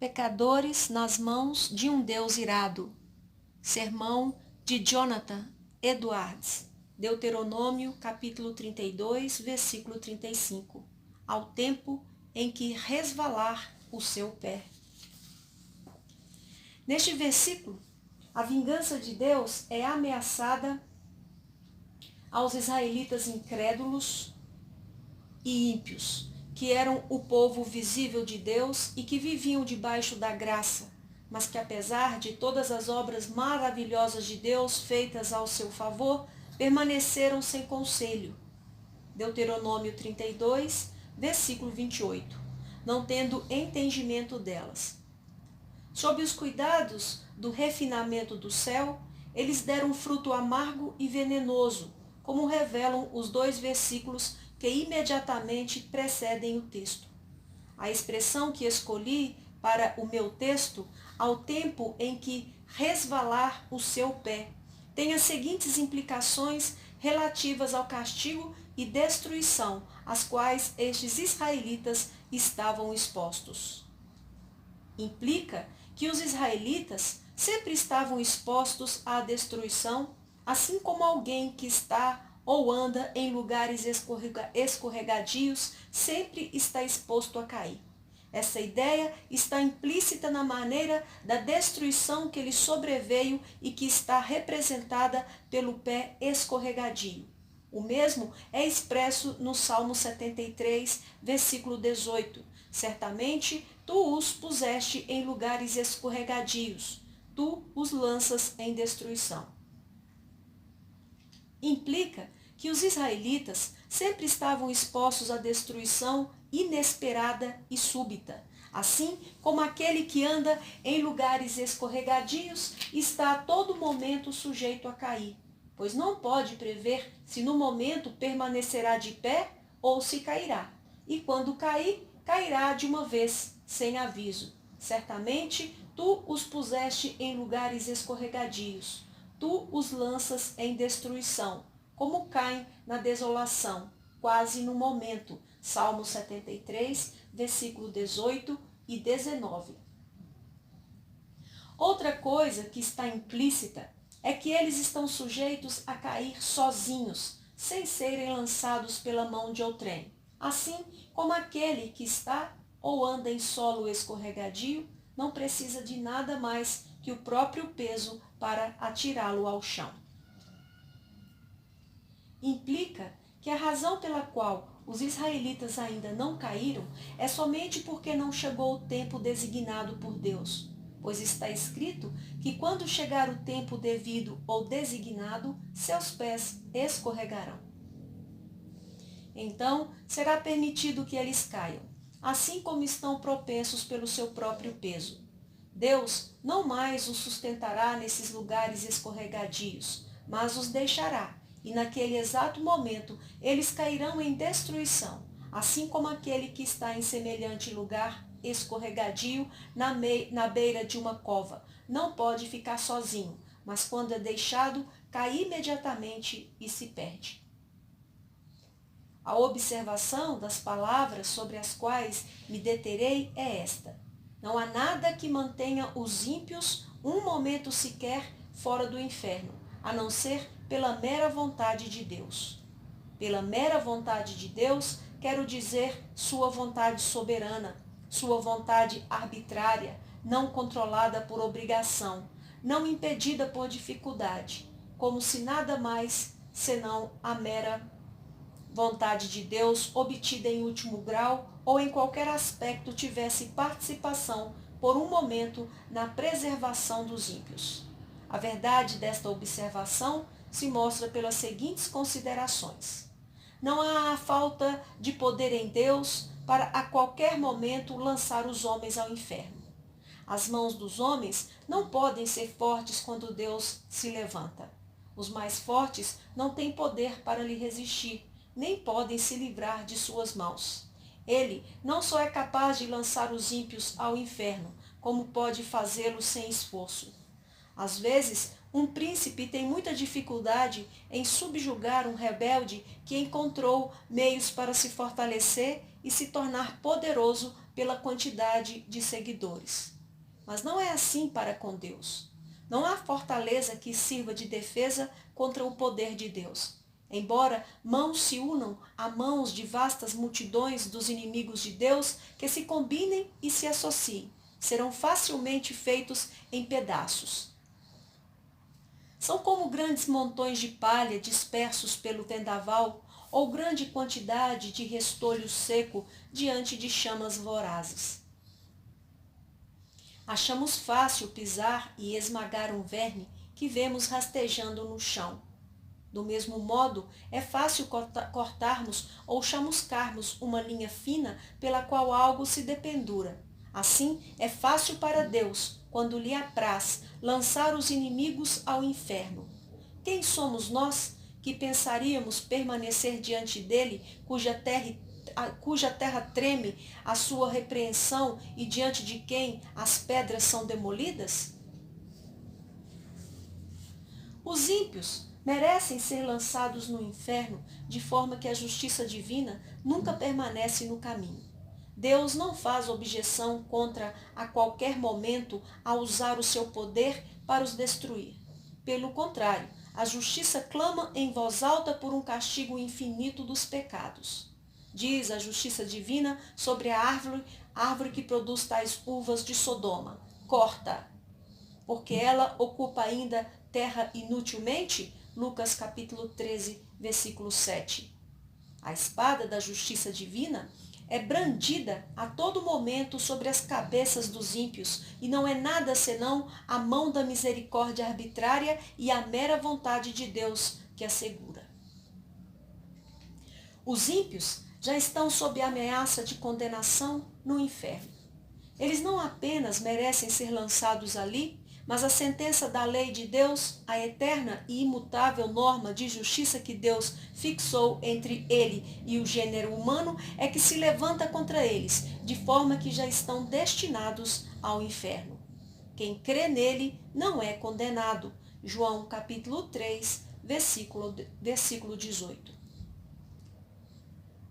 Pecadores nas mãos de um Deus irado. Sermão de Jonathan Edwards. Deuteronômio, capítulo 32, versículo 35. Ao tempo em que resvalar o seu pé. Neste versículo, a vingança de Deus é ameaçada aos israelitas incrédulos e ímpios, que eram o povo visível de Deus e que viviam debaixo da graça, mas que apesar de todas as obras maravilhosas de Deus feitas ao seu favor, permaneceram sem conselho. Deuteronômio 32, versículo 28, não tendo entendimento delas. Sob os cuidados do refinamento do céu, eles deram fruto amargo e venenoso, como revelam os dois versículos que imediatamente precedem o texto. A expressão que escolhi para o meu texto, ao tempo em que resvalar o seu pé, tem as seguintes implicações relativas ao castigo e destruição às quais estes israelitas estavam expostos. Implica que os israelitas sempre estavam expostos à destruição, assim como alguém que está ou anda em lugares escorregadios sempre está exposto a cair. Essa ideia está implícita na maneira da destruição que lhe sobreveio e que está representada pelo pé escorregadio. O mesmo é expresso no Salmo 73, versículo 18. Certamente tu os puseste em lugares escorregadios, tu os lanças em destruição. Implica que os israelitas sempre estavam expostos à destruição inesperada e súbita, assim como aquele que anda em lugares escorregadios está a todo momento sujeito a cair, pois não pode prever se no momento permanecerá de pé ou se cairá, e quando cair, cairá de uma vez, sem aviso. Certamente tu os puseste em lugares escorregadios, tu os lanças em destruição, como caem na desolação, quase no momento. Salmo 73, versículo 18 e 19. Outra coisa que está implícita é que eles estão sujeitos a cair sozinhos, sem serem lançados pela mão de outrem. Assim como aquele que está ou anda em solo escorregadio não precisa de nada mais que o próprio peso para atirá-lo ao chão. Implica que a razão pela qual os israelitas ainda não caíram é somente porque não chegou o tempo designado por Deus, pois está escrito que quando chegar o tempo devido ou designado, seus pés escorregarão. Então, será permitido que eles caiam, assim como estão propensos pelo seu próprio peso. Deus não mais os sustentará nesses lugares escorregadios, mas os deixará, e naquele exato momento eles cairão em destruição, assim como aquele que está em semelhante lugar escorregadio na beira de uma cova. Não pode ficar sozinho, mas quando é deixado, cai imediatamente e se perde. A observação das palavras sobre as quais me deterei é esta: não há nada que mantenha os ímpios um momento sequer fora do inferno, a não ser pela mera vontade de Deus. Pela mera vontade de Deus, quero dizer sua vontade soberana, sua vontade arbitrária, não controlada por obrigação, não impedida por dificuldade, como se nada mais senão a mera vontade de Deus obtida em último grau ou em qualquer aspecto tivesse participação por um momento na preservação dos ímpios. A verdade desta observação se mostra pelas seguintes considerações. Não há falta de poder em Deus para a qualquer momento lançar os homens ao inferno. As mãos dos homens não podem ser fortes quando Deus se levanta. Os mais fortes não têm poder para lhe resistir, nem podem se livrar de suas mãos. Ele não só é capaz de lançar os ímpios ao inferno, como pode fazê-lo sem esforço. Às vezes, Um príncipe tem muita dificuldade em subjugar um rebelde que encontrou meios para se fortalecer e se tornar poderoso pela quantidade de seguidores. Mas não é assim para com Deus. Não há fortaleza que sirva de defesa contra o poder de Deus. Embora mãos se unam a mãos de vastas multidões dos inimigos de Deus que se combinem e se associem, serão facilmente feitos em pedaços. São como grandes montões de palha dispersos pelo vendaval ou grande quantidade de restolho seco diante de chamas vorazes. Achamos fácil pisar e esmagar um verme que vemos rastejando no chão. Do mesmo modo, é fácil cortarmos ou chamuscarmos uma linha fina pela qual algo se dependura. Assim, é fácil para Deus, quando lhe apraz, lançar os inimigos ao inferno. Quem somos nós que pensaríamos permanecer diante dele, cuja terra treme à sua repreensão e diante de quem as pedras são demolidas? Os ímpios merecem ser lançados no inferno, de forma que a justiça divina nunca permanece no caminho. Deus não faz objeção contra a qualquer momento a usar o seu poder para os destruir. Pelo contrário, a justiça clama em voz alta por um castigo infinito dos pecados. Diz a justiça divina sobre a árvore que produz tais uvas de Sodoma: corta, porque ela ocupa ainda terra inutilmente. Lucas capítulo 13, versículo 7. A espada da justiça divina é brandida a todo momento sobre as cabeças dos ímpios e não é nada senão a mão da misericórdia arbitrária e a mera vontade de Deus que a segura. Os ímpios já estão sob a ameaça de condenação no inferno. Eles não apenas merecem ser lançados ali, mas a sentença da lei de Deus, a eterna e imutável norma de justiça que Deus fixou entre ele e o gênero humano, é que se levanta contra eles, de forma que já estão destinados ao inferno. Quem crê nele não é condenado. João capítulo 3, versículo 18.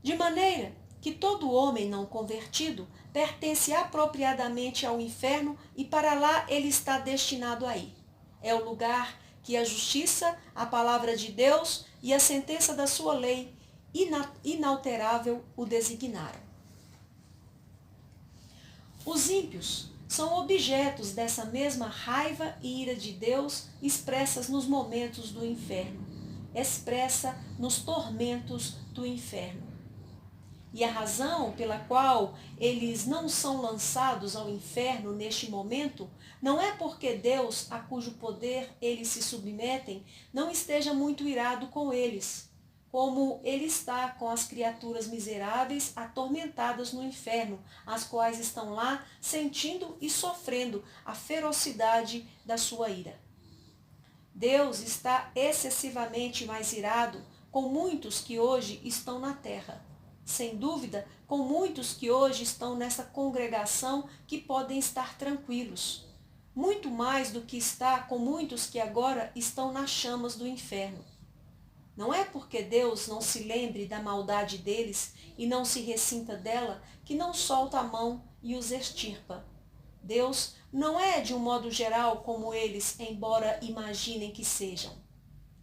De maneira que todo homem não convertido pertence apropriadamente ao inferno e para lá ele está destinado a ir. É o lugar que a justiça, a palavra de Deus e a sentença da sua lei inalterável o designaram. Os ímpios são objetos dessa mesma raiva e ira de Deus expressas nos momentos do inferno, expressa nos tormentos do inferno. E a razão pela qual eles não são lançados ao inferno neste momento não é porque Deus, a cujo poder eles se submetem, não esteja muito irado com eles, como ele está com as criaturas miseráveis atormentadas no inferno, as quais estão lá sentindo e sofrendo a ferocidade da sua ira. Deus está excessivamente mais irado com muitos que hoje estão na terra. Sem dúvida, com muitos que hoje estão nessa congregação que podem estar tranquilos. Muito mais do que está com muitos que agora estão nas chamas do inferno. Não é porque Deus não se lembre da maldade deles e não se ressinta dela que não solta a mão e os extirpa. Deus não é de um modo geral como eles, embora imaginem que sejam.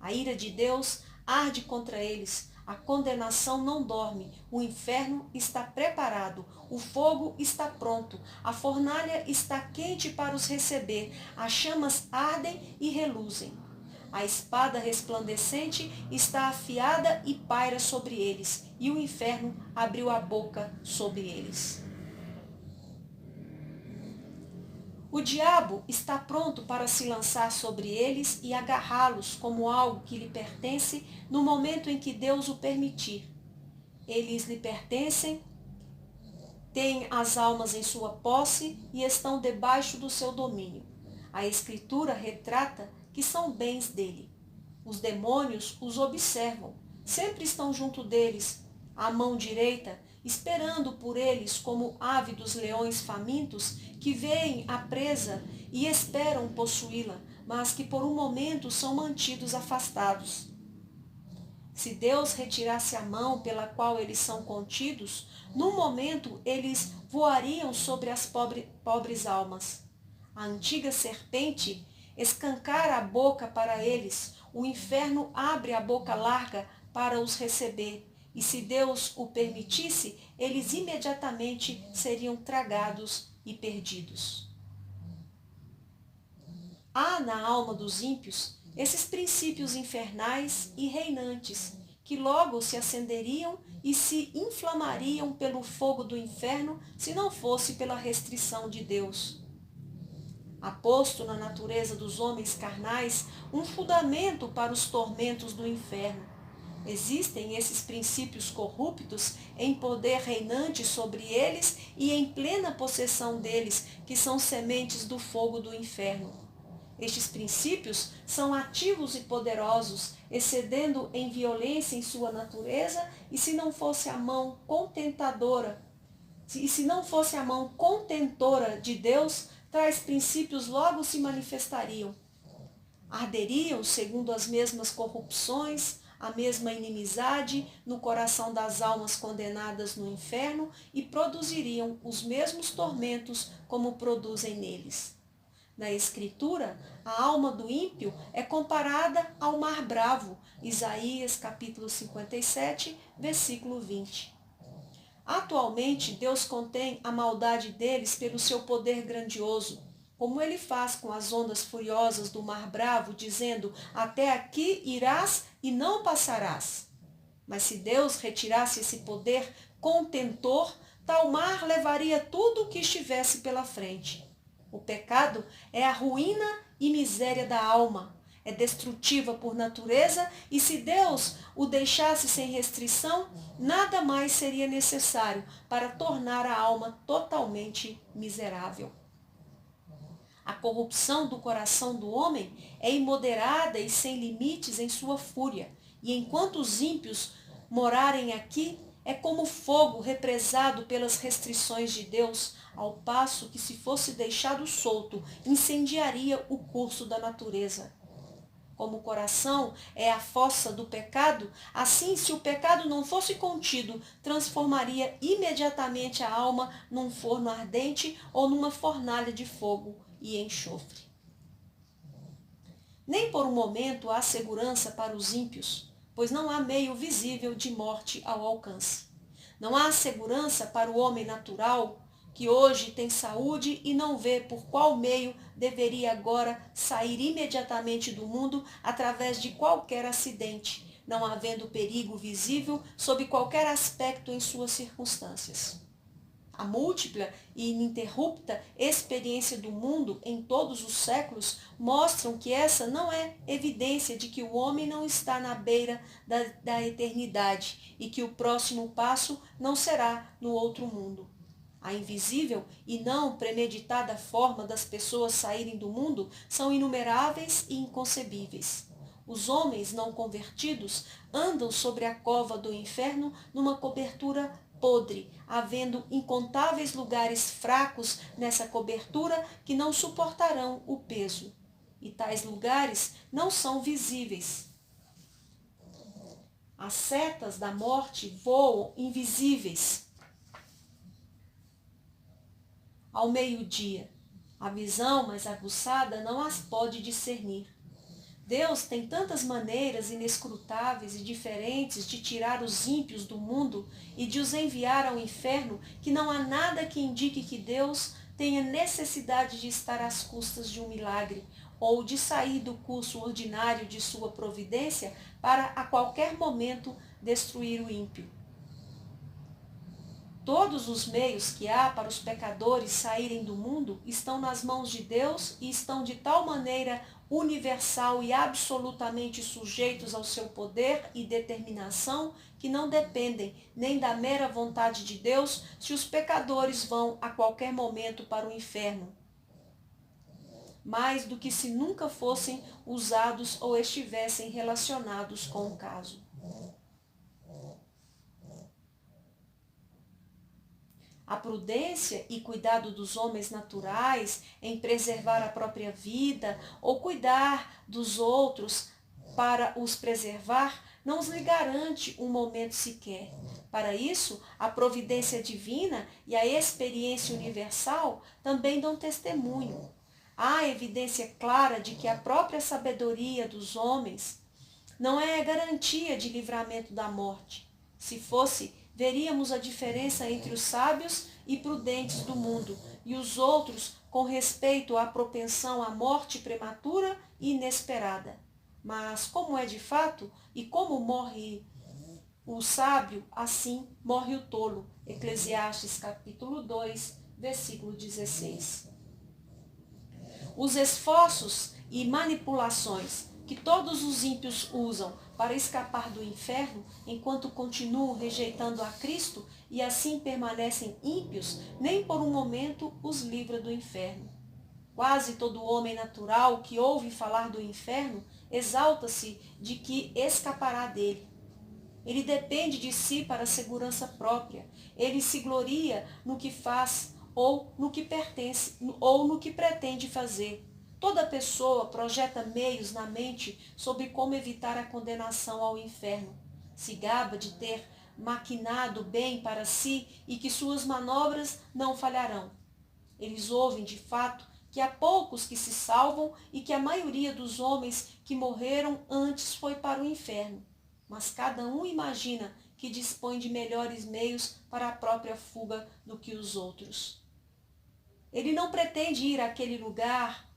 A ira de Deus arde contra eles. A condenação não dorme, o inferno está preparado, o fogo está pronto, a fornalha está quente para os receber, as chamas ardem e reluzem. A espada resplandecente está afiada e paira sobre eles, e o inferno abriu a boca sobre eles. O diabo está pronto para se lançar sobre eles e agarrá-los como algo que lhe pertence no momento em que Deus o permitir. Eles lhe pertencem, têm as almas em sua posse e estão debaixo do seu domínio. A Escritura retrata que são bens dele. Os demônios os observam, sempre estão junto deles, à mão direita, esperando por eles como ávidos leões famintos que veem a presa e esperam possuí-la, mas que por um momento são mantidos afastados. Se Deus retirasse a mão pela qual eles são contidos, num momento eles voariam sobre as pobres almas. A antiga serpente escancara a boca para eles, o inferno abre a boca larga para os receber, e se Deus o permitisse, eles imediatamente seriam tragados e perdidos. Há na alma dos ímpios esses princípios infernais e reinantes, que logo se acenderiam e se inflamariam pelo fogo do inferno, se não fosse pela restrição de Deus. Há posto na natureza dos homens carnais um fundamento para os tormentos do inferno. Existem esses princípios corruptos em poder reinante sobre eles e em plena possessão deles, que são sementes do fogo do inferno. Estes princípios são ativos e poderosos, excedendo em violência em sua natureza, e se não fosse a mão contentora de Deus, tais princípios logo se manifestariam. Arderiam segundo as mesmas corrupções, a mesma inimizade no coração das almas condenadas no inferno e produziriam os mesmos tormentos como produzem neles. Na Escritura, a alma do ímpio é comparada ao mar bravo, Isaías capítulo 57, versículo 20. Atualmente, Deus contém a maldade deles pelo seu poder grandioso, como ele faz com as ondas furiosas do mar bravo, dizendo: até aqui irás e não passarás. Mas se Deus retirasse esse poder contentor, tal mar levaria tudo o que estivesse pela frente. O pecado é a ruína e miséria da alma, é destrutiva por natureza, e se Deus o deixasse sem restrição, nada mais seria necessário para tornar a alma totalmente miserável. A corrupção do coração do homem é imoderada e sem limites em sua fúria, e enquanto os ímpios morarem aqui, é como fogo represado pelas restrições de Deus, ao passo que, se fosse deixado solto, incendiaria o curso da natureza. Como o coração é a fossa do pecado, assim, se o pecado não fosse contido, transformaria imediatamente a alma num forno ardente ou numa fornalha de fogo e enxofre. Nem por um momento há segurança para os ímpios, pois não há meio visível de morte ao alcance. Não há segurança para o homem natural, que hoje tem saúde e não vê por qual meio deveria agora sair imediatamente do mundo através de qualquer acidente, não havendo perigo visível sob qualquer aspecto em suas circunstâncias. A múltipla e ininterrupta experiência do mundo em todos os séculos mostram que essa não é evidência de que o homem não está na beira da eternidade e que o próximo passo não será no outro mundo. A invisível e não premeditada forma das pessoas saírem do mundo são inumeráveis e inconcebíveis. Os homens não convertidos andam sobre a cova do inferno numa cobertura podre, havendo incontáveis lugares fracos nessa cobertura que não suportarão o peso. E tais lugares não são visíveis. As setas da morte voam invisíveis ao meio-dia. A visão mais aguçada não as pode discernir. Deus tem tantas maneiras inescrutáveis e diferentes de tirar os ímpios do mundo e de os enviar ao inferno, que não há nada que indique que Deus tenha necessidade de estar às custas de um milagre ou de sair do curso ordinário de sua providência para a qualquer momento destruir o ímpio. Todos os meios que há para os pecadores saírem do mundo estão nas mãos de Deus e estão de tal maneira universal e absolutamente sujeitos ao seu poder e determinação que não dependem nem da mera vontade de Deus se os pecadores vão a qualquer momento para o inferno, mais do que se nunca fossem usados ou estivessem relacionados com o caso. A prudência e cuidado dos homens naturais em preservar a própria vida ou cuidar dos outros para os preservar não lhe garante um momento sequer. Para isso, a providência divina e a experiência universal também dão testemunho. Há evidência clara de que a própria sabedoria dos homens não é garantia de livramento da morte. Se fosse, veríamos a diferença entre os sábios e prudentes do mundo e os outros com respeito à propensão à morte prematura e inesperada. Mas como é de fato e como morre o sábio, assim morre o tolo. Eclesiastes capítulo 2, versículo 16. Os esforços e manipulações que todos os ímpios usam para escapar do inferno, enquanto continuam rejeitando a Cristo e assim permanecem ímpios, nem por um momento os livra do inferno. Quase todo homem natural que ouve falar do inferno exalta-se de que escapará dele. Ele depende de si para a segurança própria. Ele se gloria no que faz ou no que pertence ou no que pretende fazer. Toda pessoa projeta meios na mente sobre como evitar a condenação ao inferno. Se gaba de ter maquinado bem para si e que suas manobras não falharão. Eles ouvem, de fato, que há poucos que se salvam e que a maioria dos homens que morreram antes foi para o inferno. Mas cada um imagina que dispõe de melhores meios para a própria fuga do que os outros. Ele não pretende ir àquele lugar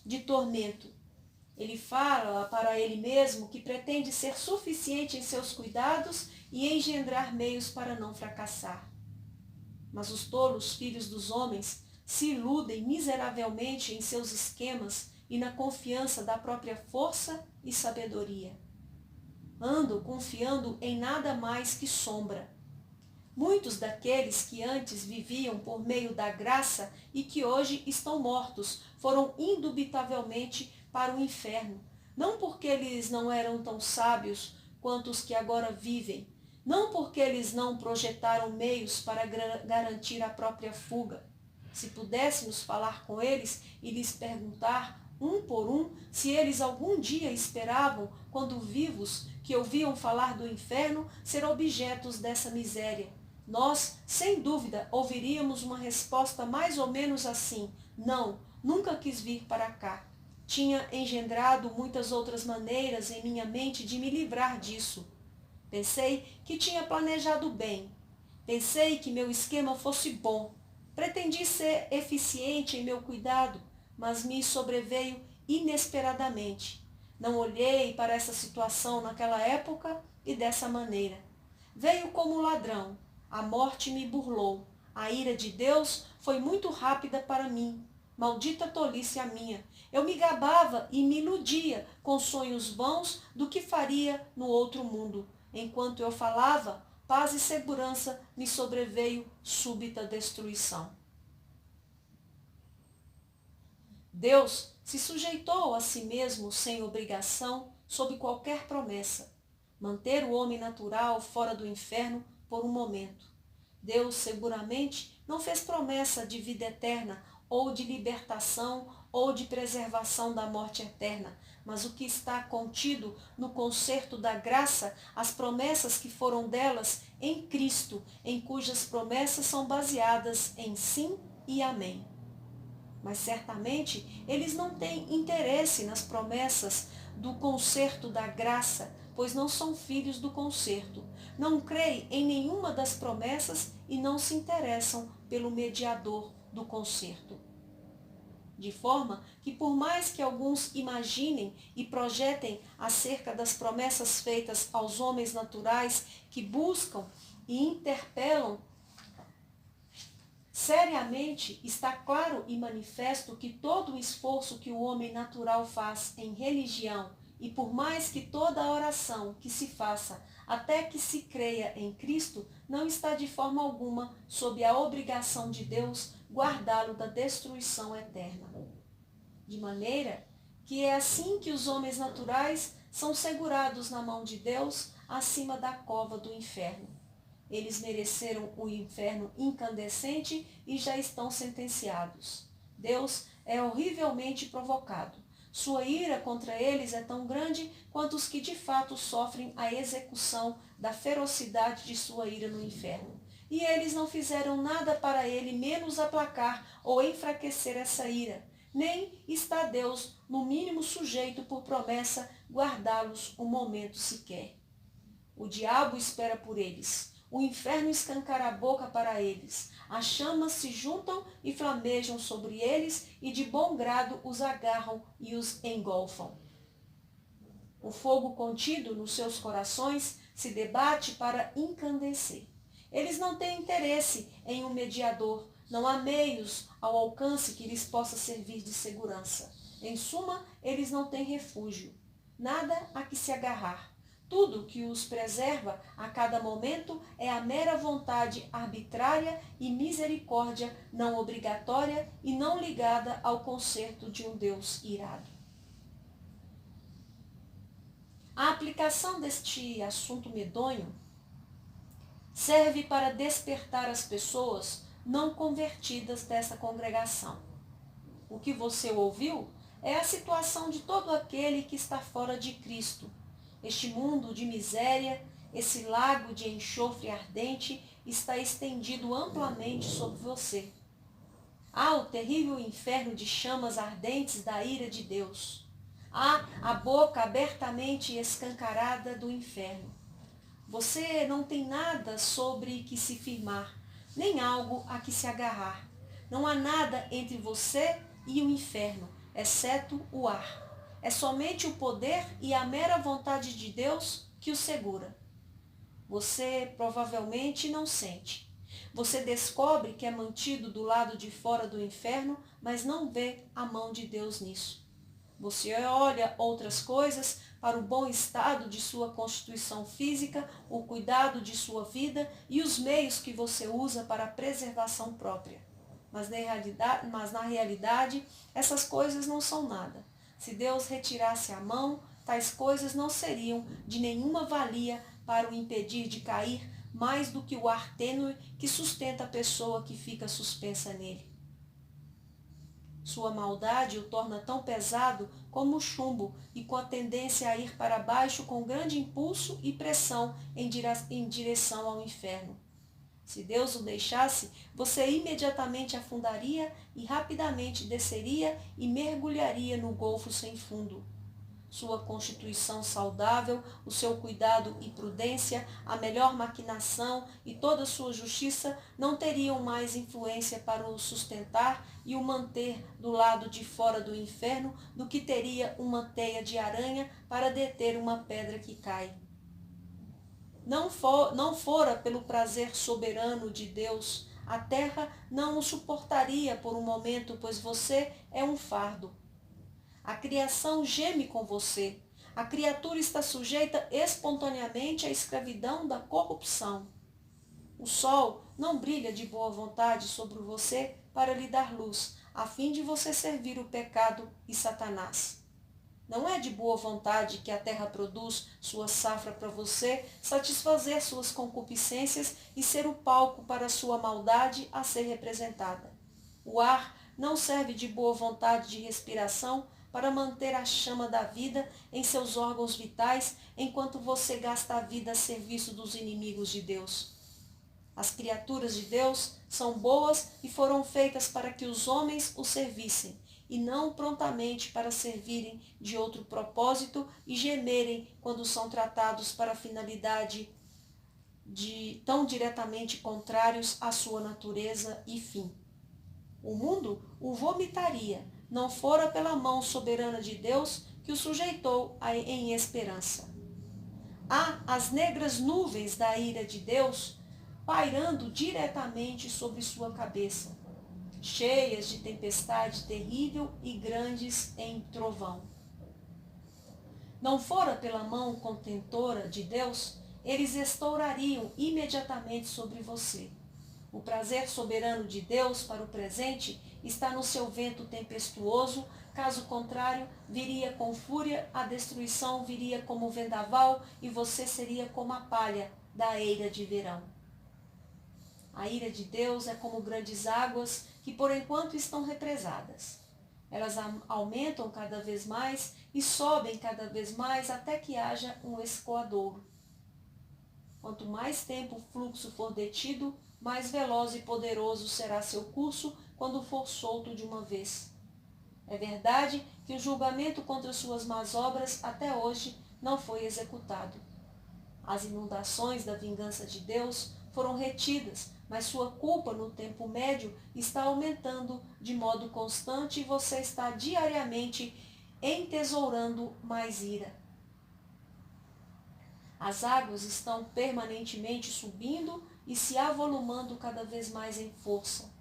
de tormento. Ele fala para ele mesmo que pretende ser suficiente em seus cuidados e engendrar meios para não fracassar. Mas os tolos filhos dos homens se iludem miseravelmente em seus esquemas e na confiança da própria força e sabedoria. Andam confiando em nada mais que sombra. Muitos daqueles que antes viviam por meio da graça e que hoje estão mortos foram indubitavelmente para o inferno, não porque eles não eram tão sábios quanto os que agora vivem, não porque eles não projetaram meios para garantir a própria fuga. Se pudéssemos falar com eles e lhes perguntar, um por um, se eles algum dia esperavam, quando vivos, que ouviam falar do inferno, ser objetos dessa miséria, nós, sem dúvida, ouviríamos uma resposta mais ou menos assim: não, nunca quis vir para cá. Tinha engendrado muitas outras maneiras em minha mente de me livrar disso. Pensei que tinha planejado bem. Pensei que meu esquema fosse bom. Pretendi ser eficiente em meu cuidado, mas me sobreveio inesperadamente. Não olhei para essa situação naquela época e dessa maneira. Veio como ladrão. A morte me burlou. A ira de Deus foi muito rápida para mim. Maldita tolice a minha. Eu me gabava e me iludia com sonhos vãos do que faria no outro mundo. Enquanto eu falava, paz e segurança me sobreveio súbita destruição. Deus se sujeitou a si mesmo sem obrigação, sob qualquer promessa. Manter o homem natural fora do inferno por um momento. Deus seguramente não fez promessa de vida eterna, ou de libertação, ou de preservação da morte eterna, mas o que está contido no concerto da graça, as promessas que foram delas em Cristo, em cujas promessas são baseadas em sim e amém. Mas certamente eles não têm interesse nas promessas do concerto da graça, pois não são filhos do concerto. Não creem em nenhuma das promessas e não se interessam pelo mediador do concerto. De forma que, por mais que alguns imaginem e projetem acerca das promessas feitas aos homens naturais que buscam e interpelam, seriamente está claro e manifesto que todo o esforço que o homem natural faz em religião, e por mais que toda a oração que se faça até que se creia em Cristo, não está de forma alguma sob a obrigação de Deus guardá-lo da destruição eterna. De maneira que é assim que os homens naturais são segurados na mão de Deus acima da cova do inferno. Eles mereceram o inferno incandescente e já estão sentenciados. Deus é horrivelmente provocado. Sua ira contra eles é tão grande quanto os que de fato sofrem a execução da ferocidade de sua ira no inferno. E eles não fizeram nada para ele menos aplacar ou enfraquecer essa ira. Nem está Deus, no mínimo sujeito por promessa, guardá-los um momento sequer. O diabo espera por eles. O inferno escancara a boca para eles. As chamas se juntam e flamejam sobre eles e de bom grado os agarram e os engolfam. O fogo contido nos seus corações se debate para incandescer. Eles não têm interesse em um mediador, não há meios ao alcance que lhes possa servir de segurança. Em suma, eles não têm refúgio, nada a que se agarrar. Tudo que os preserva a cada momento é a mera vontade arbitrária e misericórdia não obrigatória e não ligada ao conserto de um Deus irado. A aplicação deste assunto medonho serve para despertar as pessoas não convertidas dessa congregação. O que você ouviu é a situação de todo aquele que está fora de Cristo. Este mundo de miséria, esse lago de enxofre ardente está estendido amplamente sobre você. Há o terrível inferno de chamas ardentes da ira de Deus. Há a boca abertamente escancarada do inferno. Você não tem nada sobre que se firmar, nem algo a que se agarrar. Não há nada entre você e o inferno, exceto o ar. É somente o poder e a mera vontade de Deus que o segura. Você provavelmente não sente. Você descobre que é mantido do lado de fora do inferno, mas não vê a mão de Deus nisso. Você olha outras coisas para o bom estado de sua constituição física, o cuidado de sua vida e os meios que você usa para a preservação própria. Mas na realidade, essas coisas não são nada. Se Deus retirasse a mão, tais coisas não seriam de nenhuma valia para o impedir de cair mais do que o ar tênue que sustenta a pessoa que fica suspensa nele. Sua maldade o torna tão pesado como o chumbo e com a tendência a ir para baixo com grande impulso e pressão em direção ao inferno. Se Deus o deixasse, você imediatamente afundaria e rapidamente desceria e mergulharia no golfo sem fundo. Sua constituição saudável, o seu cuidado e prudência, a melhor maquinação e toda sua justiça não teriam mais influência para o sustentar e o manter do lado de fora do inferno do que teria uma teia de aranha para deter uma pedra que cai. Não fora pelo prazer soberano de Deus, a terra não o suportaria por um momento, pois você é um fardo. A criação geme com você. A criatura está sujeita espontaneamente à escravidão da corrupção. O sol não brilha de boa vontade sobre você para lhe dar luz, a fim de você servir o pecado e Satanás. Não é de boa vontade que a terra produz sua safra para você, satisfazer suas concupiscências e ser o palco para sua maldade a ser representada. O ar não serve de boa vontade de respiração para manter a chama da vida em seus órgãos vitais, enquanto você gasta a vida a serviço dos inimigos de Deus. As criaturas de Deus são boas e foram feitas para que os homens o servissem, e não prontamente para servirem de outro propósito e gemerem quando são tratados para finalidade tão diretamente contrários à sua natureza e fim. O mundo o vomitaria, não fora pela mão soberana de Deus que o sujeitou em esperança. Há as negras nuvens da ira de Deus pairando diretamente sobre sua cabeça, cheias de tempestade terrível e grandes em trovão. Não fora pela mão contentora de Deus, eles estourariam imediatamente sobre você. O prazer soberano de Deus para o presente está no seu vento tempestuoso, caso contrário, viria com fúria, a destruição viria como vendaval e você seria como a palha da eira de verão. A ira de Deus é como grandes águas que por enquanto estão represadas. Elas aumentam cada vez mais e sobem cada vez mais até que haja um escoadouro. Quanto mais tempo o fluxo for detido, mais veloz e poderoso será seu curso quando for solto de uma vez. É verdade que o julgamento contra suas más obras até hoje não foi executado. As inundações da vingança de Deus foram retidas, mas sua culpa no tempo médio está aumentando de modo constante e você está diariamente entesourando mais ira. As águas estão permanentemente subindo e se avolumando cada vez mais em força.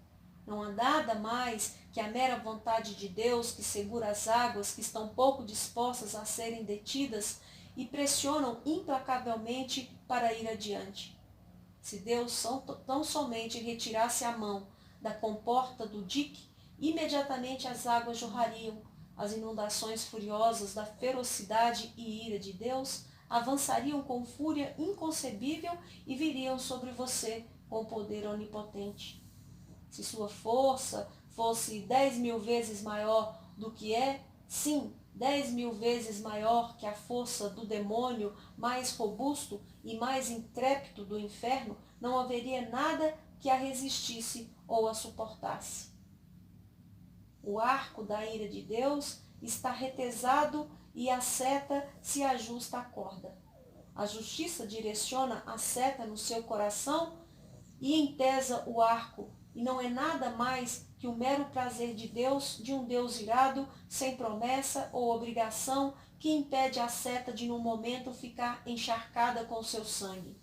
Não há nada mais que a mera vontade de Deus que segura as águas que estão pouco dispostas a serem detidas e pressionam implacavelmente para ir adiante. Se Deus tão somente retirasse a mão da comporta do dique, imediatamente as águas jorrariam. As inundações furiosas da ferocidade e ira de Deus avançariam com fúria inconcebível e viriam sobre você com poder onipotente. Se sua força fosse 10.000 vezes maior do que é, sim, 10.000 vezes maior que a força do demônio mais robusto e mais intrépido do inferno, não haveria nada que a resistisse ou a suportasse. O arco da ira de Deus está retesado e a seta se ajusta à corda. A justiça direciona a seta no seu coração e entesa o arco, e não é nada mais que o mero prazer de Deus, de um Deus irado, sem promessa ou obrigação, que impede a seta de num momento ficar encharcada com seu sangue.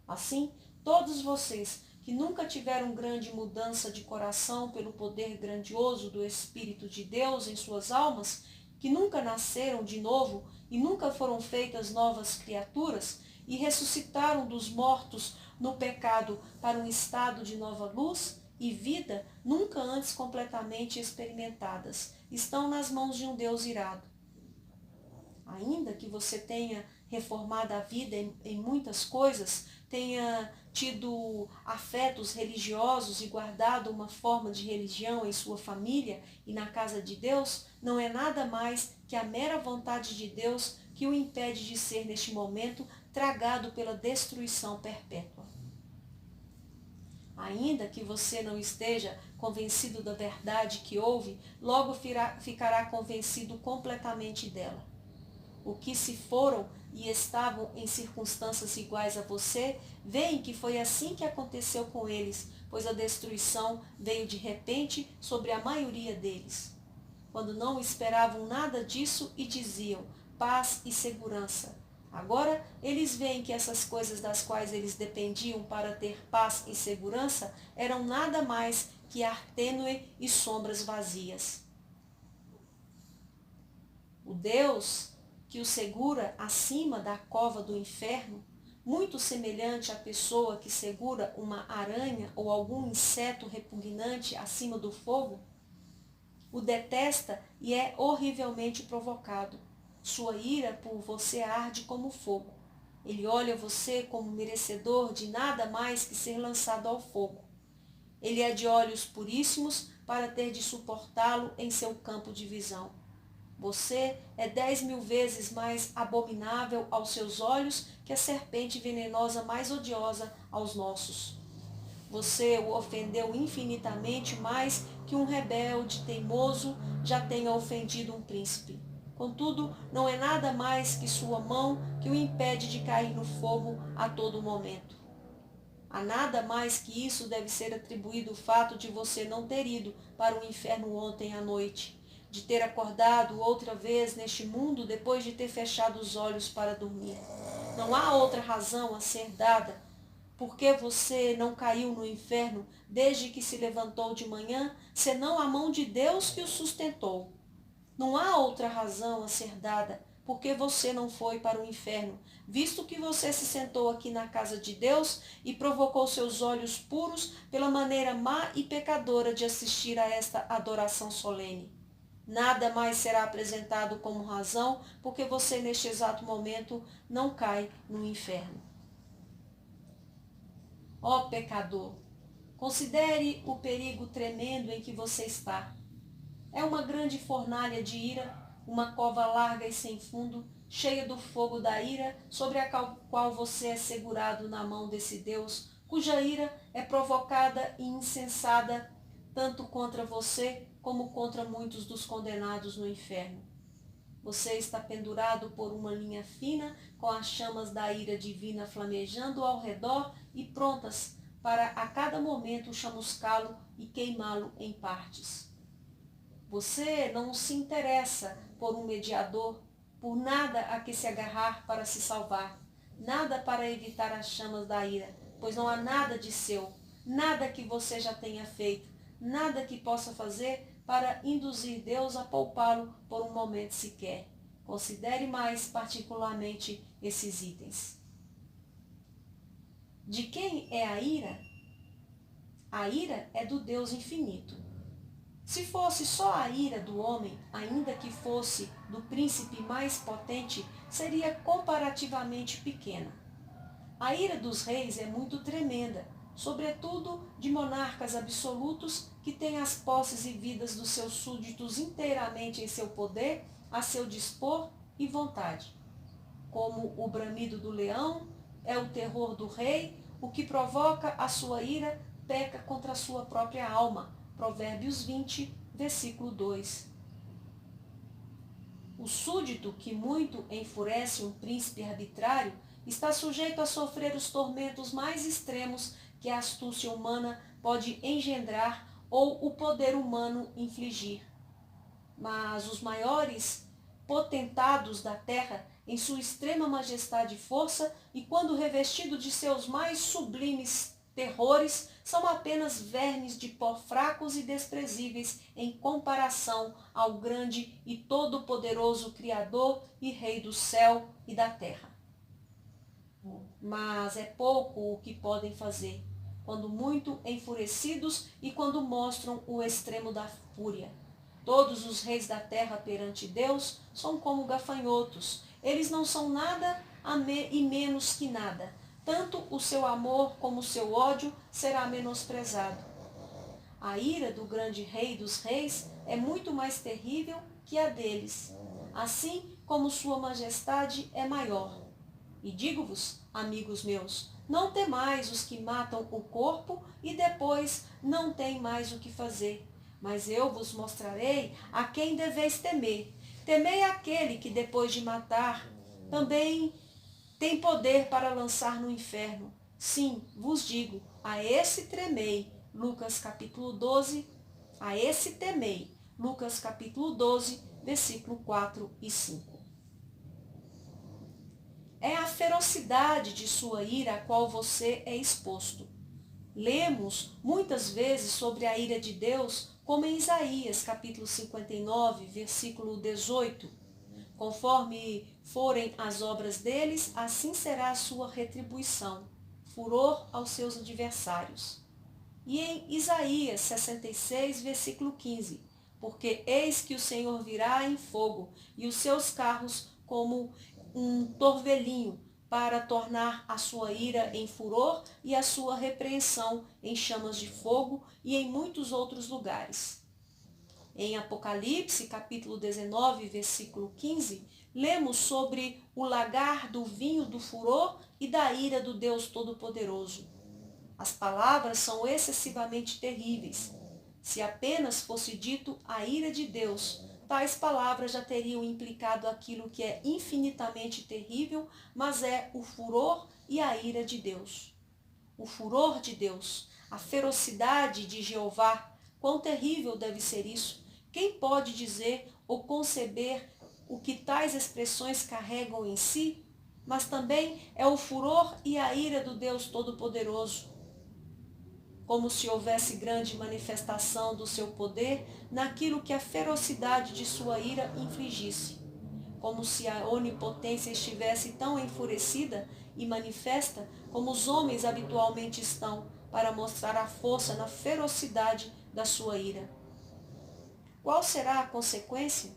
Assim, todos vocês que nunca tiveram grande mudança de coração pelo poder grandioso do Espírito de Deus em suas almas, que nunca nasceram de novo e nunca foram feitas novas criaturas e ressuscitaram dos mortos no pecado para um estado de nova luz e vida nunca antes completamente experimentadas, estão nas mãos de um Deus irado. Ainda que você tenha reformado a vida em muitas coisas, tenha tido afetos religiosos e guardado uma forma de religião em sua família e na casa de Deus, não é nada mais que a mera vontade de Deus que o impede de ser neste momento tragado pela destruição perpétua. Ainda que você não esteja convencido da verdade que ouve, logo ficará convencido completamente dela. O que se foram e estavam em circunstâncias iguais a você, veem que foi assim que aconteceu com eles, pois a destruição veio de repente sobre a maioria deles. Quando não esperavam nada disso e diziam paz e segurança. Agora, eles veem que essas coisas das quais eles dependiam para ter paz e segurança eram nada mais que ar tênue e sombras vazias. O Deus que o segura acima da cova do inferno, muito semelhante à pessoa que segura uma aranha ou algum inseto repugnante acima do fogo, o detesta e é horrivelmente provocado. Sua ira por você arde como fogo. Ele olha você como merecedor de nada mais que ser lançado ao fogo. Ele é de olhos puríssimos para ter de suportá-lo em seu campo de visão. Você é 10.000 vezes mais abominável aos seus olhos que a serpente venenosa mais odiosa aos nossos. Você o ofendeu infinitamente mais que um rebelde teimoso já tenha ofendido um príncipe. Contudo, não é nada mais que sua mão que o impede de cair no fogo a todo momento. A nada mais que isso deve ser atribuído o fato de você não ter ido para o inferno ontem à noite, de ter acordado outra vez neste mundo depois de ter fechado os olhos para dormir. Não há outra razão a ser dada por que você não caiu no inferno desde que se levantou de manhã, senão a mão de Deus que o sustentou. Não há outra razão a ser dada por que você não foi para o inferno, visto que você se sentou aqui na casa de Deus e provocou seus olhos puros pela maneira má e pecadora de assistir a esta adoração solene. Nada mais será apresentado como razão porque você neste exato momento não cai no inferno. Ó pecador, Considere o perigo tremendo em que você está. É uma grande fornalha de ira, uma cova larga e sem fundo, cheia do fogo da ira, sobre a qual você é segurado na mão desse Deus, cuja ira é provocada e incensada tanto contra você como contra muitos dos condenados no inferno. Você está pendurado por uma linha fina, com as chamas da ira divina flamejando ao redor e prontas para a cada momento chamuscá-lo e queimá-lo em partes. Você não se interessa por um mediador, por nada a que se agarrar para se salvar, nada para evitar as chamas da ira, pois não há nada de seu, nada que você já tenha feito, nada que possa fazer para induzir Deus a poupá-lo por um momento sequer. Considere mais particularmente esses itens. De quem é a ira? A ira é do Deus infinito. Se fosse só a ira do homem, ainda que fosse do príncipe mais potente, seria comparativamente pequena. A ira dos reis é muito tremenda, sobretudo de monarcas absolutos que têm as posses e vidas dos seus súditos inteiramente em seu poder, a seu dispor e vontade. Como o bramido do leão é o terror do rei, o que provoca a sua ira peca contra a sua própria alma. Provérbios 20, versículo 2. O súdito que muito enfurece um príncipe arbitrário está sujeito a sofrer os tormentos mais extremos que a astúcia humana pode engendrar ou o poder humano infligir. Mas os maiores potentados da terra, em sua extrema majestade e força, e quando revestido de seus mais sublimes terrores, são apenas vermes de pó fracos e desprezíveis em comparação ao grande e todo-poderoso Criador e Rei do céu e da terra. Mas é pouco o que podem fazer, quando muito enfurecidos e quando mostram o extremo da fúria. Todos os reis da terra perante Deus são como gafanhotos. Eles não são nada e menos que nada. Tanto o seu amor como o seu ódio será menosprezado. A ira do grande rei dos reis é muito mais terrível que a deles, assim como sua majestade é maior. E digo-vos, amigos meus, não temais os que matam o corpo e depois não têm mais o que fazer. Mas eu vos mostrarei a quem deveis temer. Temei aquele que depois de matar também tem poder para lançar no inferno. Sim, vos digo, a esse tremei. Lucas capítulo 12, a esse temei. Lucas capítulo 12, versículo 4 e 5. É a ferocidade de sua ira a qual você é exposto. Lemos muitas vezes sobre a ira de Deus, como em Isaías capítulo 59, versículo 18. Conforme forem as obras deles, assim será a sua retribuição, furor aos seus adversários. E em Isaías 66, versículo 15, porque eis que o Senhor virá em fogo, e os seus carros como um torvelinho, para tornar a sua ira em furor e a sua repreensão em chamas de fogo, e em muitos outros lugares. Em Apocalipse, capítulo 19, versículo 15, lemos sobre o lagar do vinho do furor e da ira do Deus Todo-Poderoso. As palavras são excessivamente terríveis. Se apenas fosse dito a ira de Deus, tais palavras já teriam implicado aquilo que é infinitamente terrível, mas é o furor e a ira de Deus. O furor de Deus, a ferocidade de Jeová, quão terrível deve ser isso? Quem pode dizer ou conceber o que tais expressões carregam em si? Mas também é o furor e a ira do Deus Todo-Poderoso. Como se houvesse grande manifestação do seu poder naquilo que a ferocidade de sua ira infligisse. Como se a onipotência estivesse tão enfurecida e manifesta como os homens habitualmente estão, para mostrar a força na ferocidade da sua ira. Qual será a consequência?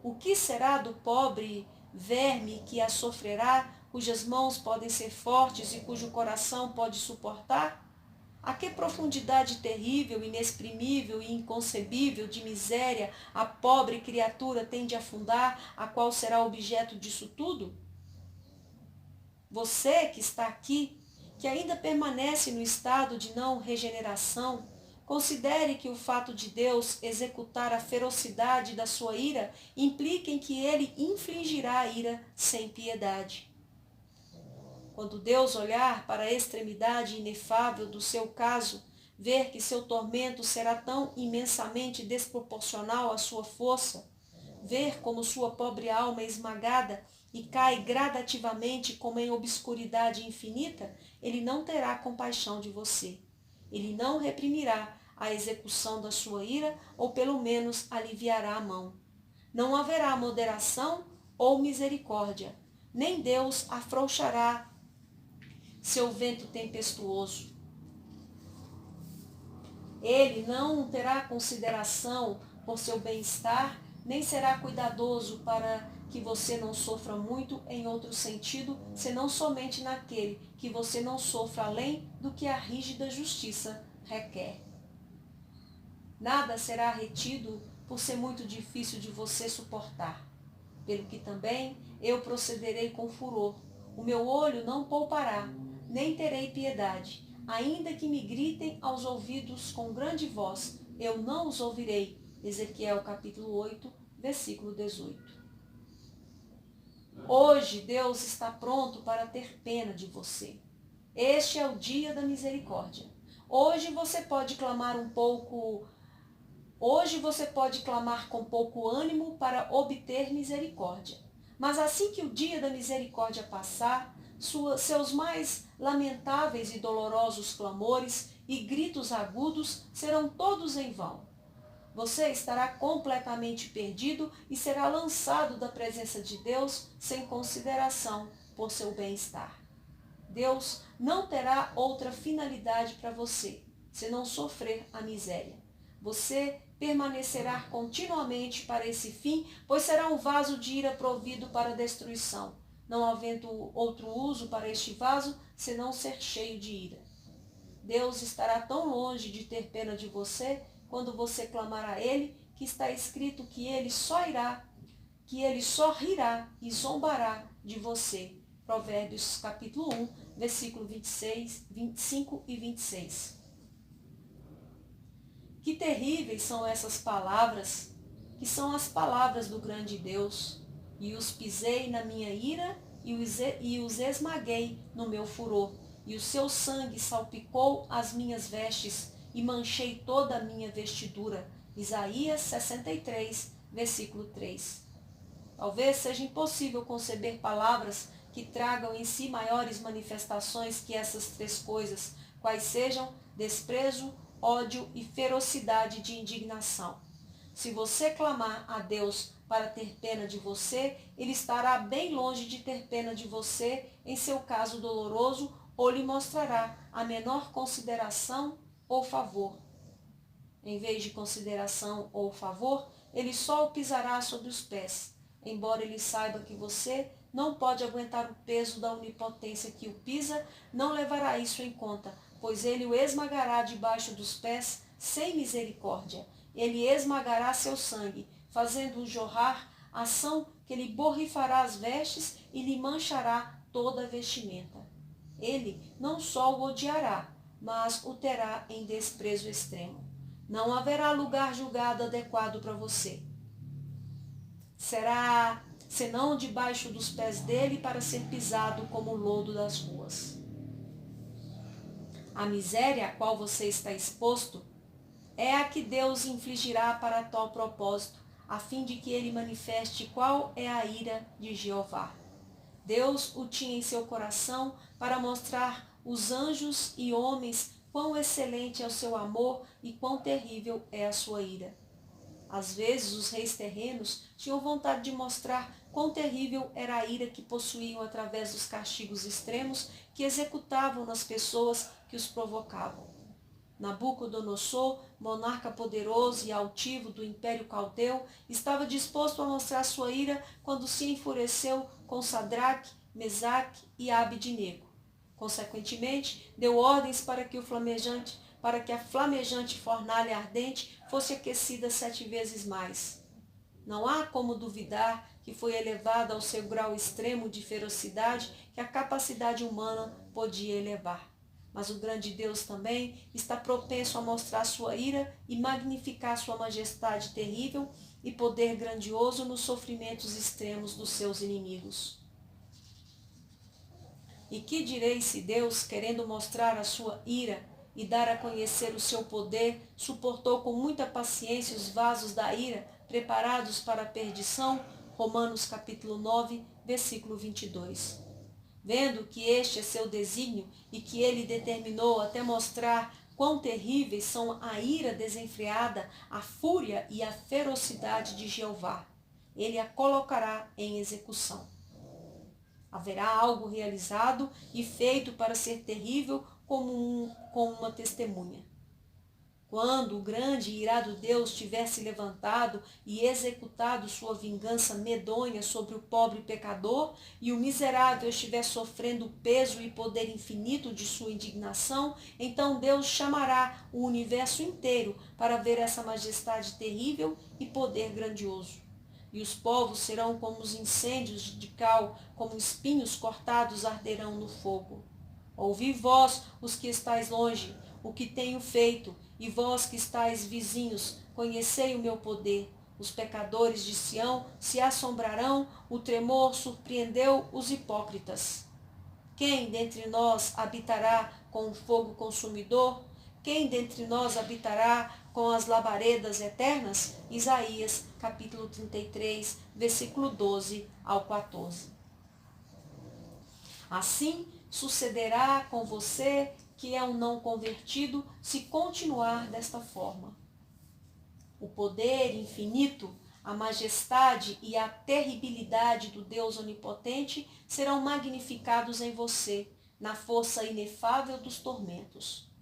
O que será do pobre verme que a sofrerá, cujas mãos podem ser fortes e cujo coração pode suportar? A que profundidade terrível, inexprimível e inconcebível de miséria a pobre criatura tem de afundar, a qual será objeto disso tudo? Você que está aqui, que ainda permanece no estado de não regeneração, considere que o fato de Deus executar a ferocidade da sua ira implica em que ele infligirá a ira sem piedade. Quando Deus olhar para a extremidade inefável do seu caso, ver que seu tormento será tão imensamente desproporcional à sua força, ver como sua pobre alma é esmagada e cai gradativamente como em obscuridade infinita, ele não terá compaixão de você. Ele não reprimirá a execução da sua ira, ou pelo menos aliviará a mão. Não haverá moderação ou misericórdia, nem Deus afrouxará seu vento tempestuoso. Ele não terá consideração por seu bem-estar, nem será cuidadoso para que você não sofra muito em outro sentido, senão somente naquele que você não sofra além do que a rígida justiça requer. Nada será retido por ser muito difícil de você suportar. Pelo que também eu procederei com furor. O meu olho não poupará, nem terei piedade. Ainda que me gritem aos ouvidos com grande voz, eu não os ouvirei. Ezequiel capítulo 8, versículo 18. Hoje Deus está pronto para ter pena de você. Este é o dia da misericórdia. Hoje você pode clamar com pouco ânimo para obter misericórdia. Mas assim que o dia da misericórdia passar, seus mais lamentáveis e dolorosos clamores e gritos agudos serão todos em vão. Você estará completamente perdido e será lançado da presença de Deus sem consideração por seu bem-estar. Deus não terá outra finalidade para você, senão sofrer a miséria. Você permanecerá continuamente para esse fim, pois será um vaso de ira provido para a destruição, não havendo outro uso para este vaso, senão ser cheio de ira. Deus estará tão longe de ter pena de você, quando você clamar a Ele, que está escrito que Ele só rirá e zombará de você. Provérbios capítulo 1, versículo 26, 25 e 26. Que terríveis são essas palavras, que são as palavras do grande Deus. E os pisei na minha ira e os esmaguei no meu furor. E o seu sangue salpicou as minhas vestes e manchei toda a minha vestidura. Isaías 63, versículo 3. Talvez seja impossível conceber palavras que tragam em si maiores manifestações que essas três coisas, quais sejam desprezo, ódio e ferocidade de indignação. Se você clamar a Deus para ter pena de você, Ele estará bem longe de ter pena de você em seu caso doloroso, ou lhe mostrará a menor consideração ou favor. Em vez de consideração ou favor, Ele só o pisará sobre os pés, embora Ele saiba que você não pode aguentar o peso da onipotência que o pisa, não levará isso em conta, pois Ele o esmagará debaixo dos pés sem misericórdia. Ele esmagará seu sangue, fazendo-o jorrar, ação que lhe borrifará as vestes e lhe manchará toda a vestimenta. Ele não só o odiará, mas o terá em desprezo extremo. Não haverá lugar julgado adequado para você. Será senão debaixo dos pés dele para ser pisado como o lodo das ruas. A miséria a qual você está exposto é a que Deus infligirá para tal propósito, a fim de que ele manifeste qual é a ira de Jeová. Deus o tinha em seu coração para mostrar os anjos e homens quão excelente é o seu amor e quão terrível é a sua ira. Às vezes os reis terrenos tinham vontade de mostrar quão terrível era a ira que possuíam através dos castigos extremos que executavam nas pessoas que os provocavam. Nabucodonosor, monarca poderoso e altivo do Império Caldeu, estava disposto a mostrar sua ira quando se enfureceu com Sadraque, Mesaque e Abednego. Consequentemente, deu ordens para que a flamejante fornalha ardente fosse aquecida 7 vezes mais. Não há como duvidar que foi elevada ao seu grau extremo de ferocidade que a capacidade humana podia elevar. Mas o grande Deus também está propenso a mostrar sua ira e magnificar sua majestade terrível e poder grandioso nos sofrimentos extremos dos seus inimigos. E que direis se Deus, querendo mostrar a sua ira e dar a conhecer o seu poder, suportou com muita paciência os vasos da ira preparados para a perdição? Romanos capítulo 9, versículo 22. Vendo que este é seu desígnio e que ele determinou até mostrar quão terríveis são a ira desenfreada, a fúria e a ferocidade de Jeová, ele a colocará em execução. Haverá algo realizado e feito para ser terrível como uma testemunha. Quando o grande e irado Deus tiver se levantado e executado sua vingança medonha sobre o pobre pecador, e o miserável estiver sofrendo o peso e poder infinito de sua indignação, então Deus chamará o universo inteiro para ver essa majestade terrível e poder grandioso. E os povos serão como os incêndios de cal, como espinhos cortados arderão no fogo. Ouvi vós, os que estáis longe, o que tenho feito, e vós que estáis vizinhos, conhecei o meu poder. Os pecadores de Sião se assombrarão, o tremor surpreendeu os hipócritas. Quem dentre nós habitará com o fogo consumidor? Quem dentre nós habitará com as labaredas eternas? Isaías, capítulo 33, versículo 12 ao 14. Assim sucederá com você que é um não convertido se continuar desta forma. O poder infinito, a majestade e a terribilidade do Deus onipotente serão magnificados em você, na força inefável dos tormentos.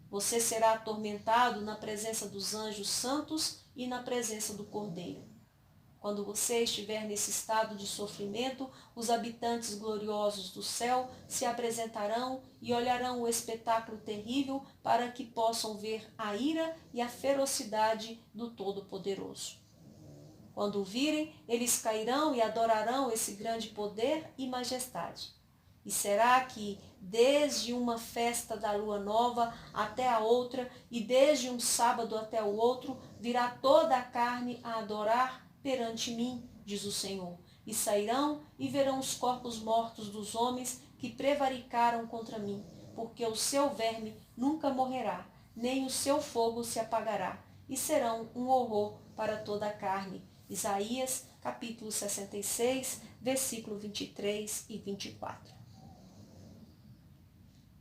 Você será atormentado na presença dos anjos santos e na presença do Cordeiro. Quando você estiver nesse estado de sofrimento, os habitantes gloriosos do céu se apresentarão e olharão o espetáculo terrível para que possam ver a ira e a ferocidade do Todo-Poderoso. Quando o virem, eles cairão e adorarão esse grande poder e majestade. E será que, desde uma festa da lua nova até a outra, e desde um sábado até o outro, virá toda a carne a adorar perante mim, diz o Senhor, e sairão e verão os corpos mortos dos homens que prevaricaram contra mim, porque o seu verme nunca morrerá, nem o seu fogo se apagará, e serão um horror para toda a carne. Isaías, capítulo 66, versículo 23 e 24.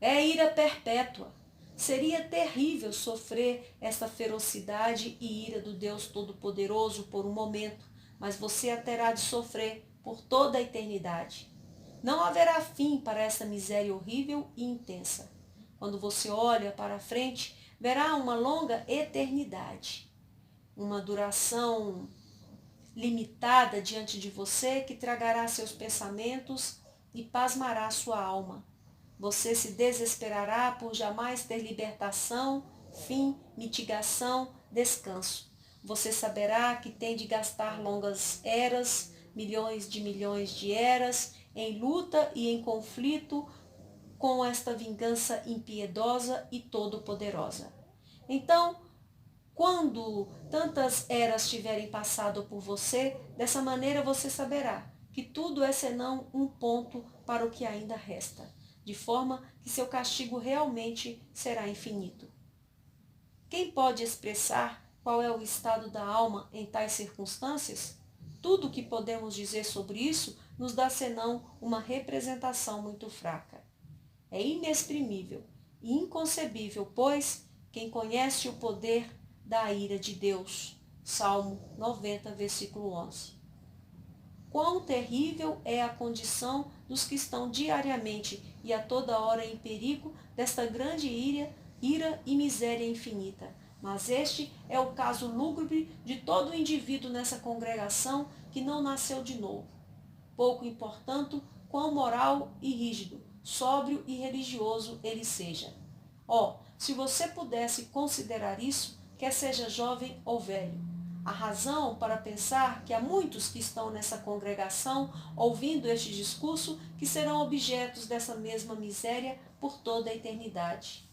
É ira perpétua. Seria terrível sofrer essa ferocidade e ira do Deus Todo-Poderoso por um momento, mas você a terá de sofrer por toda a eternidade. Não haverá fim para essa miséria horrível e intensa. Quando você olha para frente, verá uma longa eternidade, uma duração limitada diante de você que tragará seus pensamentos e pasmará sua alma. Você se desesperará por jamais ter libertação, fim, mitigação, descanso. Você saberá que tem de gastar longas eras, milhões de eras, em luta e em conflito com esta vingança impiedosa e todo-poderosa. Então, quando tantas eras tiverem passado por você, dessa maneira você saberá que tudo é senão um ponto para o que ainda resta, de forma que seu castigo realmente será infinito. Quem pode expressar qual é o estado da alma em tais circunstâncias? Tudo o que podemos dizer sobre isso nos dá senão uma representação muito fraca. É inexprimível e inconcebível, pois, quem conhece o poder da ira de Deus. Salmo 90, versículo 11. Quão terrível é a condição dos que estão diariamente e a toda hora em perigo desta grande ira e miséria infinita. Mas este é o caso lúgubre de todo indivíduo nessa congregação que não nasceu de novo. Pouco importância quão moral e rígido, sóbrio e religioso ele seja. Se você pudesse considerar isso, quer seja jovem ou velho. Há razão para pensar que há muitos que estão nessa congregação, ouvindo este discurso, que serão objetos dessa mesma miséria por toda a eternidade.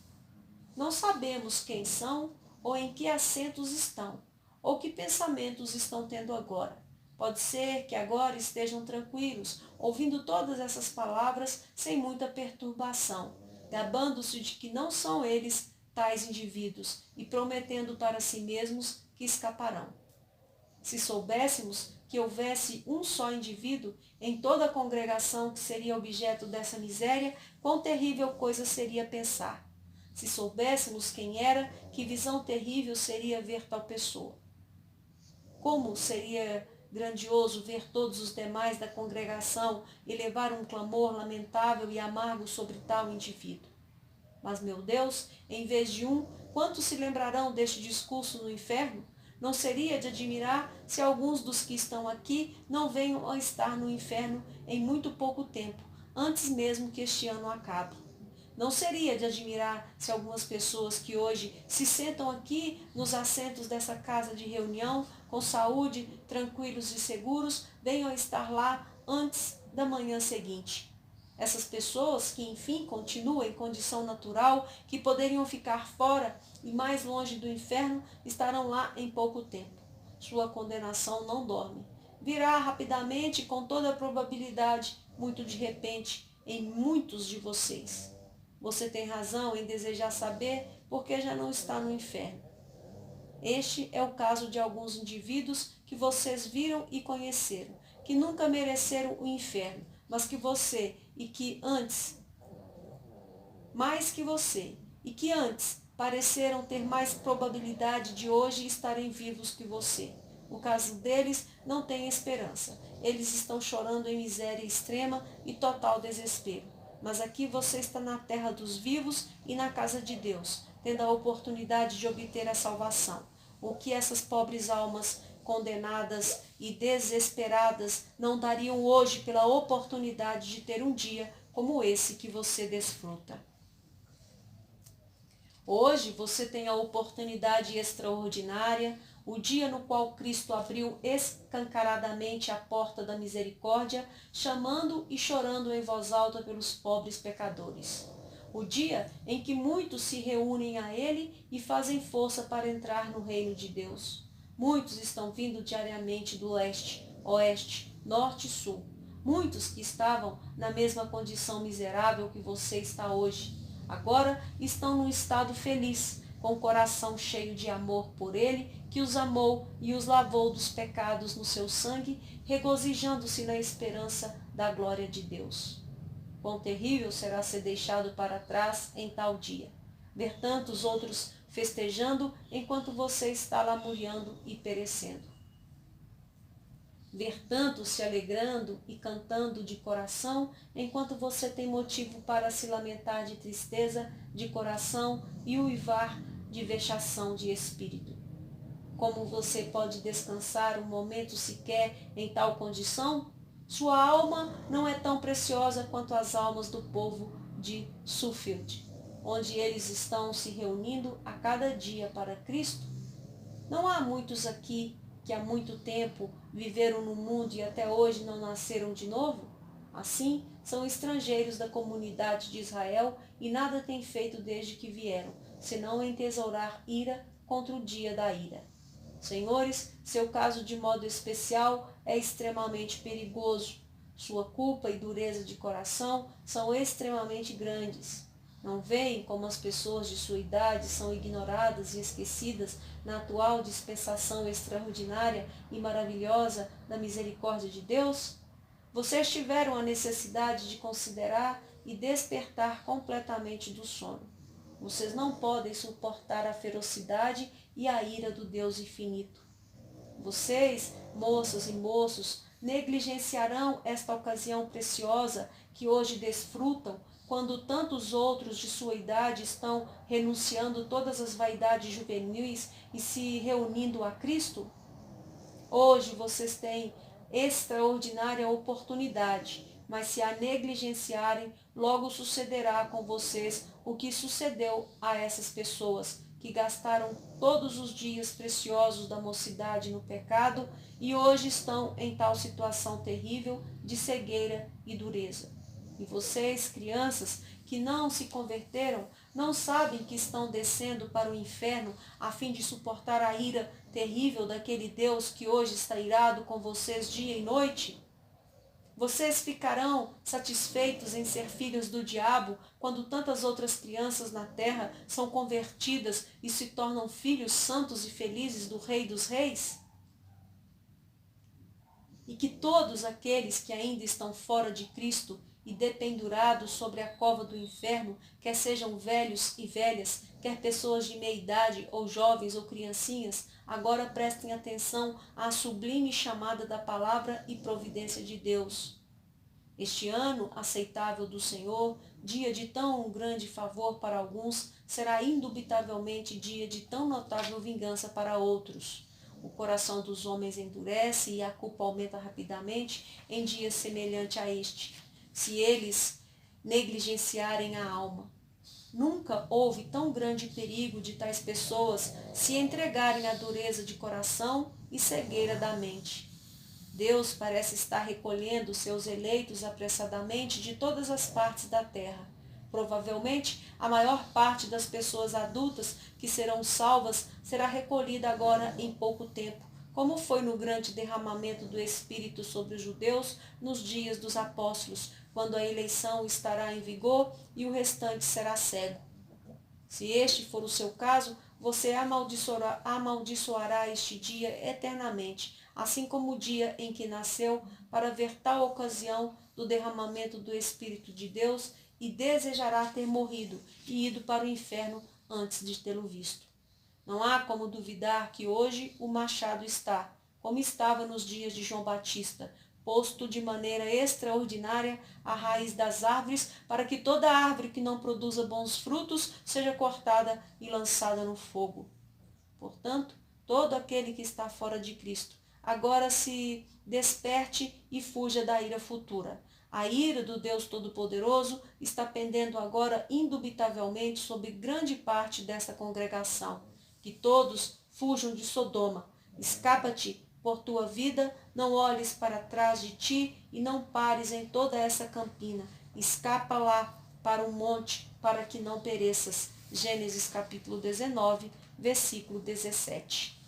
Não sabemos quem são ou em que assentos estão, ou que pensamentos estão tendo agora. Pode ser que agora estejam tranquilos, ouvindo todas essas palavras sem muita perturbação, gabando-se de que não são eles tais indivíduos e prometendo para si mesmos que escaparão. Se soubéssemos que houvesse um só indivíduo em toda a congregação que seria objeto dessa miséria, quão terrível coisa seria pensar. Se soubéssemos quem era, que visão terrível seria ver tal pessoa. Como seria grandioso ver todos os demais da congregação e levar um clamor lamentável e amargo sobre tal indivíduo. Mas, meu Deus, em vez de um, quantos se lembrarão deste discurso no inferno? Não seria de admirar se alguns dos que estão aqui não venham a estar no inferno em muito pouco tempo, antes mesmo que este ano acabe. Não seria de admirar se algumas pessoas que hoje se sentam aqui nos assentos dessa casa de reunião, com saúde, tranquilos e seguros, venham a estar lá antes da manhã seguinte. Essas pessoas que, enfim, continuam em condição natural, que poderiam ficar fora e mais longe do inferno, estarão lá em pouco tempo. Sua condenação não dorme. Virá rapidamente, com toda a probabilidade, muito de repente, em muitos de vocês. Você tem razão em desejar saber por que já não está no inferno. Este é o caso de alguns indivíduos que vocês viram e conheceram, que nunca mereceram o inferno, mas que você e que antes, mais que você, e que antes pareceram ter mais probabilidade de hoje estarem vivos que você. O caso deles não tem esperança. Eles estão chorando em miséria extrema e total desespero. Mas aqui você está na terra dos vivos e na casa de Deus, tendo a oportunidade de obter a salvação. O que essas pobres almas condenadas e desesperadas não dariam hoje pela oportunidade de ter um dia como esse que você desfruta. Hoje você tem a oportunidade extraordinária, o dia no qual Cristo abriu escancaradamente a porta da misericórdia, chamando e chorando em voz alta pelos pobres pecadores. O dia em que muitos se reúnem a Ele e fazem força para entrar no reino de Deus. Muitos estão vindo diariamente do leste, oeste, norte e sul. Muitos que estavam na mesma condição miserável que você está hoje. Agora estão num estado feliz, com o coração cheio de amor por Ele, que os amou e os lavou dos pecados no seu sangue, regozijando-se na esperança da glória de Deus. Quão terrível será ser deixado para trás em tal dia. Ver tantos outros festejando enquanto você está lamuriando e perecendo. Ver tantos se alegrando e cantando de coração, enquanto você tem motivo para se lamentar de tristeza de coração e uivar de vexação de espírito. Como você pode descansar um momento sequer em tal condição? Sua alma não é tão preciosa quanto as almas do povo de Suffield, onde eles estão se reunindo a cada dia para Cristo. Não há muitos aqui que há muito tempo viveram no mundo e até hoje não nasceram de novo? Assim, são estrangeiros da comunidade de Israel e nada têm feito desde que vieram, senão entesourar ira contra o dia da ira. Senhores, seu caso de modo especial é extremamente perigoso. Sua culpa e dureza de coração são extremamente grandes. Não veem como as pessoas de sua idade são ignoradas e esquecidas na atual dispensação extraordinária e maravilhosa da misericórdia de Deus? Vocês tiveram a necessidade de considerar e despertar completamente do sono. Vocês não podem suportar a ferocidade e a ira do Deus infinito. Vocês, moças e moços, negligenciarão esta ocasião preciosa que hoje desfrutam, quando tantos outros de sua idade estão renunciando todas as vaidades juvenis e se reunindo a Cristo? Hoje vocês têm extraordinária oportunidade, mas se a negligenciarem, logo sucederá com vocês o que sucedeu a essas pessoas, que gastaram todos os dias preciosos da mocidade no pecado e hoje estão em tal situação terrível de cegueira e dureza. E vocês, crianças, que não se converteram, não sabem que estão descendo para o inferno a fim de suportar a ira terrível daquele Deus que hoje está irado com vocês dia e noite? Vocês ficarão satisfeitos em ser filhos do diabo quando tantas outras crianças na terra são convertidas e se tornam filhos santos e felizes do Rei dos Reis? E que todos aqueles que ainda estão fora de Cristo e dependurados sobre a cova do inferno, quer sejam velhos e velhas, quer pessoas de meia idade ou jovens ou criancinhas, agora prestem atenção à sublime chamada da palavra e providência de Deus. Este ano aceitável do Senhor, dia de tão grande favor para alguns, será indubitavelmente dia de tão notável vingança para outros. O coração dos homens endurece e a culpa aumenta rapidamente em dia semelhante a este, se eles negligenciarem a alma. Nunca houve tão grande perigo de tais pessoas se entregarem à dureza de coração e cegueira da mente. Deus parece estar recolhendo seus eleitos apressadamente de todas as partes da terra. Provavelmente, a maior parte das pessoas adultas que serão salvas será recolhida agora em pouco tempo, como foi no grande derramamento do Espírito sobre os judeus nos dias dos apóstolos, quando a eleição estará em vigor e o restante será cego. Se este for o seu caso, você amaldiçoará este dia eternamente, assim como o dia em que nasceu, para ver tal ocasião do derramamento do Espírito de Deus, e desejará ter morrido e ido para o inferno antes de tê-lo visto. Não há como duvidar que hoje o machado está, como estava nos dias de João Batista, posto de maneira extraordinária à raiz das árvores, para que toda árvore que não produza bons frutos seja cortada e lançada no fogo. Portanto, todo aquele que está fora de Cristo, agora se desperte e fuja da ira futura. A ira do Deus Todo-Poderoso está pendendo agora indubitavelmente sobre grande parte desta congregação. Que todos fujam de Sodoma. Escapa-te por tua vida, não olhes para trás de ti e não pares em toda essa campina. Escapa lá para o monte, para que não pereças. Gênesis capítulo 19, versículo 17.